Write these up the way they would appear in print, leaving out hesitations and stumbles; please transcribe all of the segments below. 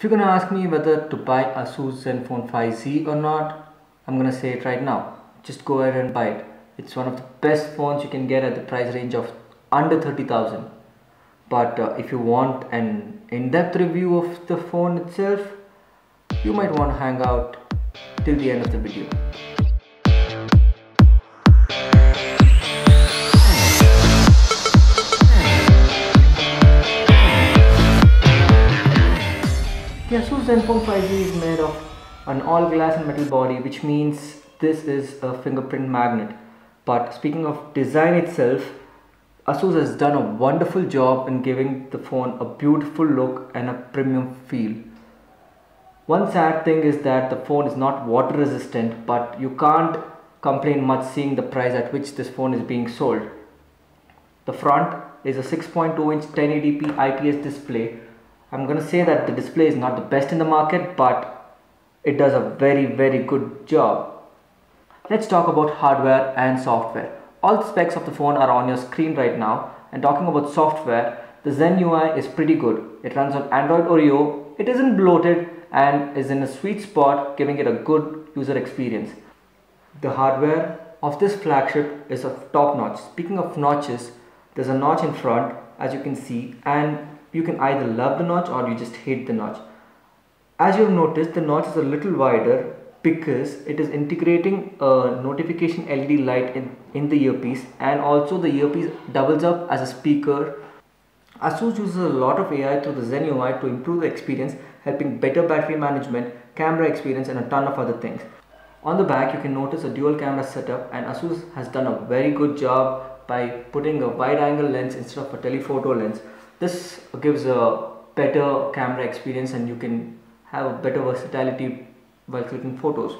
If you're gonna ask me whether to buy ASUS Zenfone 5Z or not, I'm gonna say it right now. Just go ahead and buy it. It's one of the best phones you can get at the price range of under 30,000. But if you want an in-depth review of the phone itself, you might want to hang out till the end of the video. The ASUS Zenfone 5Z is made of an all glass and metal body, which means this is a fingerprint magnet. But speaking of design itself, ASUS has done a wonderful job in giving the phone a beautiful look and a premium feel. One sad thing is that the phone is not water resistant, but you can't complain much seeing the price at which this phone is being sold. The front is a 6.2 inch 1080p IPS display. I'm gonna say that the display is not the best in the market, but it does a very good job. Let's talk about hardware and software. All the specs of the phone are on your screen right now, and talking about software, the Zen UI is pretty good. It runs on Android Oreo, it isn't bloated and is in a sweet spot, giving it a good user experience. The hardware of this flagship is of top notch. Speaking of notches, there's a notch in front as you can see, and you can either love the notch or you just hate the notch. As you've noticed, the notch is a little wider because it is integrating a notification LED light in the earpiece, and also the earpiece doubles up as a speaker. ASUS uses a lot of AI through the Zen UI to improve the experience, helping better battery management, camera experience and a ton of other things. On the back you can notice a dual camera setup, and ASUS has done a very good job by putting a wide angle lens instead of a telephoto lens. This gives a better camera experience and you can have a better versatility while clicking photos.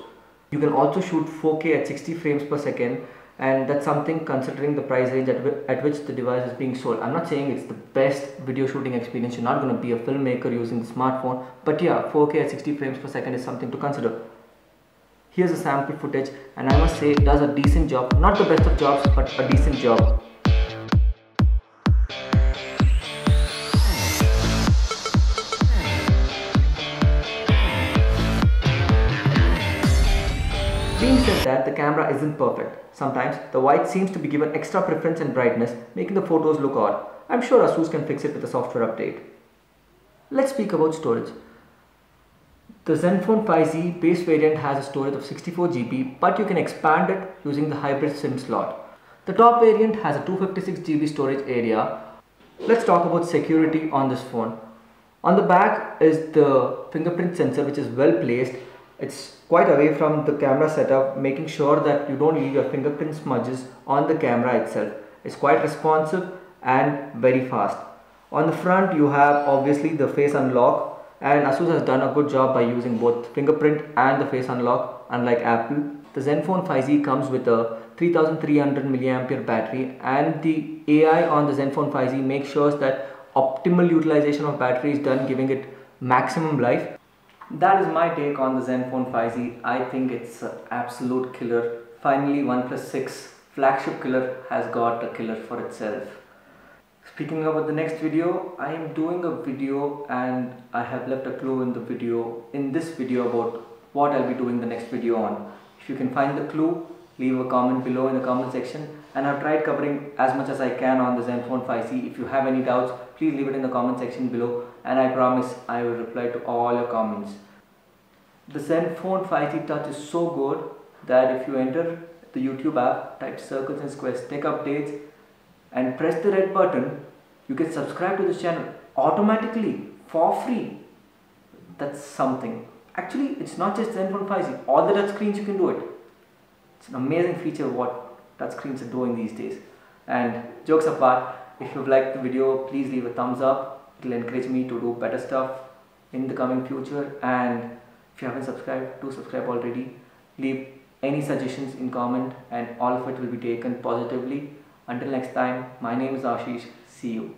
You can also shoot 4K at 60 frames per second, and that's something considering the price range at which the device is being sold. I'm not saying it's the best video shooting experience, you're not going to be a filmmaker using the smartphone, but yeah, 4K at 60 frames per second is something to consider. Here's a sample footage, and I must say it does a decent job, not the best of jobs, but a decent job. Being said that, the camera isn't perfect. Sometimes the white seems to be given extra preference and brightness, making the photos look odd. I'm sure ASUS can fix it with a software update. Let's speak about storage. The Zenfone 5Z base variant has a storage of 64 GB, but you can expand it using the hybrid SIM slot. The top variant has a 256 GB storage area. Let's talk about security on this phone. On the back is the fingerprint sensor, which is well placed. It's quite away from the camera setup, making sure that you don't leave your fingerprint smudges on the camera itself. It's quite responsive and very fast. On the front you have obviously the face unlock, and ASUS has done a good job by using both fingerprint and the face unlock, unlike Apple. The Zenfone 5Z comes with a 3300 mAh battery, and the AI on the Zenfone 5Z makes sure that optimal utilization of battery is done, giving it maximum life. That is my take on the Zenfone 5Z. I think it's an absolute killer. Finally, OnePlus 6 flagship killer has got a killer for itself. Speaking about the next video, I am doing a video and I have left a clue in this video about what I'll be doing the next video on. If you can find the clue, leave a comment below in the comment section, and I've tried covering as much as I can on the Zenfone 5Z. If you have any doubts, please leave it in the comment section below, and I promise I will reply to all your comments. The Zenfone 5Z Touch is so good that if you enter the YouTube app, type circles and squares tech updates and press the red button, you can subscribe to this channel automatically for free. That's something. Actually, it's not just Zenfone 5Z, all the touch screens you can do it. It's an amazing feature what touch screens are doing these days. And jokes apart, if you've liked the video, please leave a thumbs up. It will encourage me to do better stuff in the coming future. And if you haven't subscribed, do subscribe already. Leave any suggestions in comment and all of it will be taken positively. Until next time, my name is Ashish. See you.